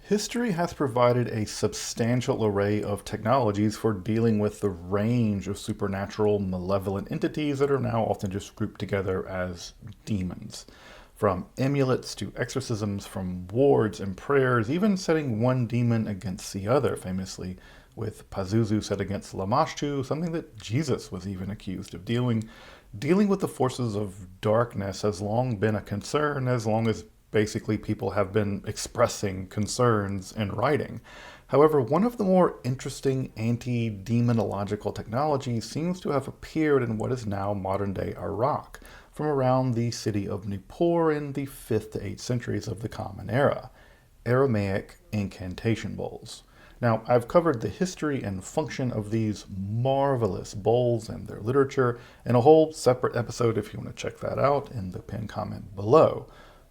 History has provided a substantial array of technologies for dealing with the range of supernatural, malevolent entities that are now often just grouped together as demons. From amulets to exorcisms, from wards and prayers, even setting one demon against the other, famously with Pazuzu set against Lamashtu, something that Jesus was even accused of doing. Dealing with the forces of darkness has long been a concern, as long as basically people have been expressing concerns in writing. However, one of the more interesting anti-demonological technologies seems to have appeared in what is now modern-day Iraq, from around the city of Nippur in the 5th to 8th centuries of the Common Era, Aramaic Incantation Bowls. Now, I've covered the history and function of these marvelous bowls and their literature in a whole separate episode if you want to check that out in the pinned comment below.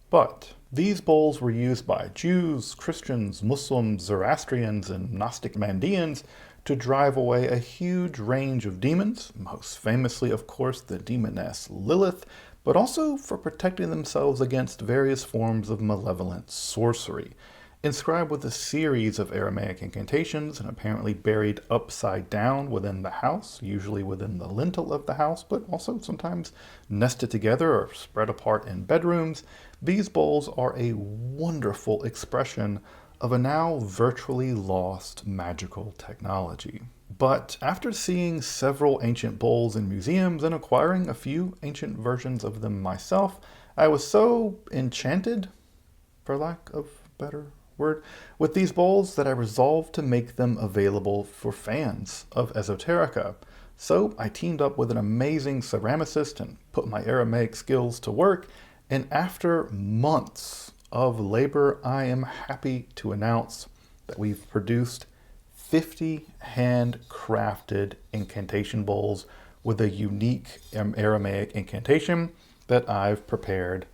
But these bowls were used by Jews, Christians, Muslims, Zoroastrians, and Gnostic Mandeans to drive away a huge range of demons, most famously, of course, the demoness Lilith, but also for protecting themselves against various forms of malevolent sorcery. Inscribed with a series of Aramaic incantations and apparently buried upside down within the house, usually within the lintel of the house, but also sometimes nested together or spread apart in bedrooms, these bowls are a wonderful expression of a now virtually lost magical technology. But after seeing several ancient bowls in museums and acquiring a few ancient versions of them myself, I was so enchanted, for lack of better word, with these bowls that I resolved to make them available for fans of Esoterica. So I teamed up with an amazing ceramicist and put my Aramaic skills to work, and after months of labor, I am happy to announce that we've produced 50 handcrafted incantation bowls with a unique Aramaic incantation that I've prepared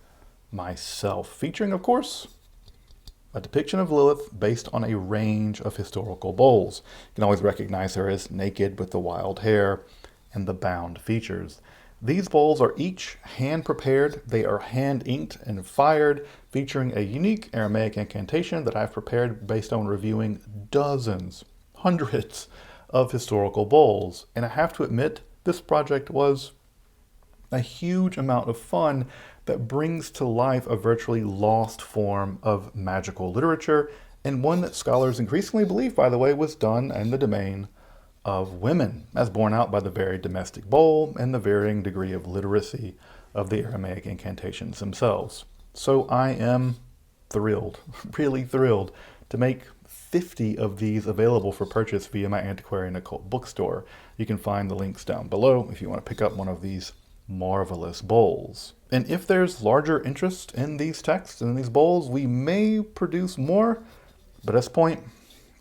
myself, featuring, of course, a depiction of Lilith based on a range of historical bowls. You can always recognize her as naked with the wild hair and the bound features. These bowls are each hand-prepared, they are hand-inked and fired, featuring a unique Aramaic incantation that I've prepared based on reviewing dozens, hundreds of historical bowls. And I have to admit, this project was a huge amount of fun that brings to life a virtually lost form of magical literature, and one that scholars increasingly believe, by the way, was done in the domain of women, as borne out by the varied domestic bowl and the varying degree of literacy of the Aramaic incantations themselves. So I am thrilled, really thrilled, to make 50 of these available for purchase via my antiquarian occult bookstore. You can find the links down below if you want to pick up one of these marvelous bowls. And if there's larger interest in these texts and these bowls, we may produce more, but at this point,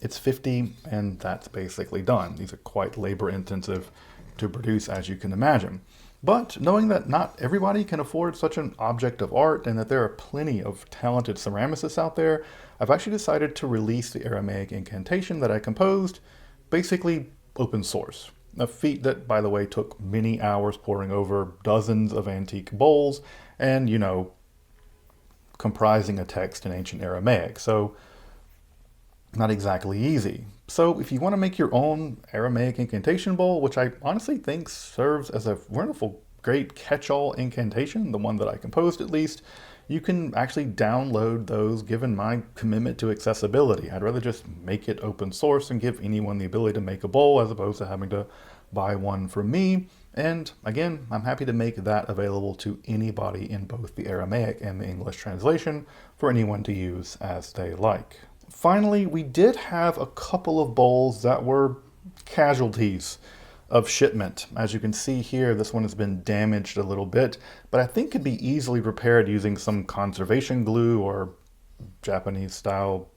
it's 50 and that's basically done. These are quite labor intensive to produce, as you can imagine. But knowing that not everybody can afford such an object of art and that there are plenty of talented ceramicists out there, I've actually decided to release the Aramaic incantation that I composed, basically open source. A feat that, by the way, took many hours poring over dozens of antique bowls and, comprising a text in ancient Aramaic. So, not exactly easy. So if you want to make your own Aramaic incantation bowl, which I honestly think serves as a wonderful, great catch-all incantation, the one that I composed at least, you can actually download those given my commitment to accessibility. I'd rather just make it open source and give anyone the ability to make a bowl as opposed to having to buy one from me. And again, I'm happy to make that available to anybody in both the Aramaic and the English translation for anyone to use as they like. Finally, we did have a couple of bowls that were casualties of shipment. As you can see here, this one has been damaged a little bit, but I think could be easily repaired using some conservation glue or Japanese style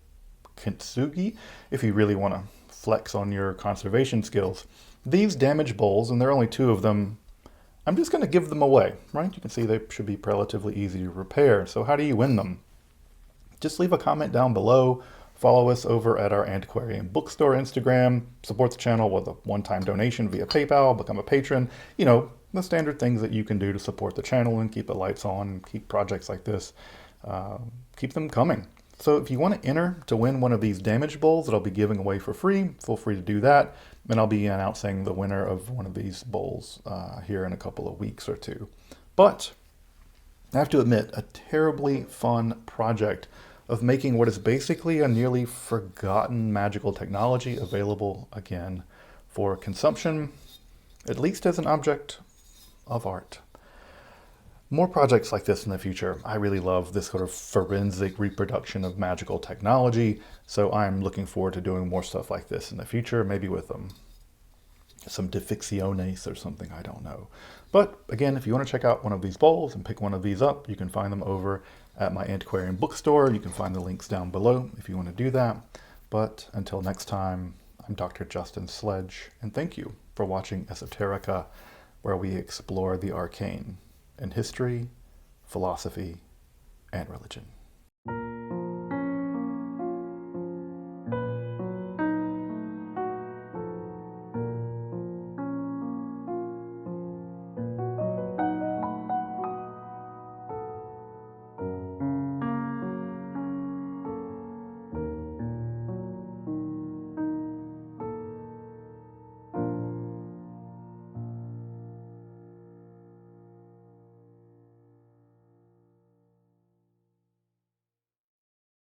kintsugi if you really want to flex on your conservation skills. These damaged bowls, and there are only 2 of them, I'm just going to give them away, right? You can see they should be relatively easy to repair. So how do you win them? Just leave a comment down below. Follow us over at our Antiquarian Bookstore Instagram. Support the channel with a one-time donation via PayPal. Become a patron. The standard things that you can do to support the channel and keep the lights on and keep projects like this, keep them coming. So if you want to enter to win one of these damaged bowls that I'll be giving away for free, feel free to do that. And I'll be announcing the winner of one of these bowls here in a couple of weeks or two. But I have to admit, a terribly fun project of making what is basically a nearly forgotten magical technology available again for consumption, at least as an object of art. More projects like this in the future. I really love this sort of forensic reproduction of magical technology, so I'm looking forward to doing more stuff like this in the future, maybe with some Difficciones or something, I don't know. But again, if you want to check out one of these bowls and pick one of these up, you can find them over at my antiquarian bookstore. You can find the links down below if you want to do that. But until next time, I'm Dr. Justin Sledge, and thank you for watching Esoterica, where we explore the arcane in history, philosophy, and religion.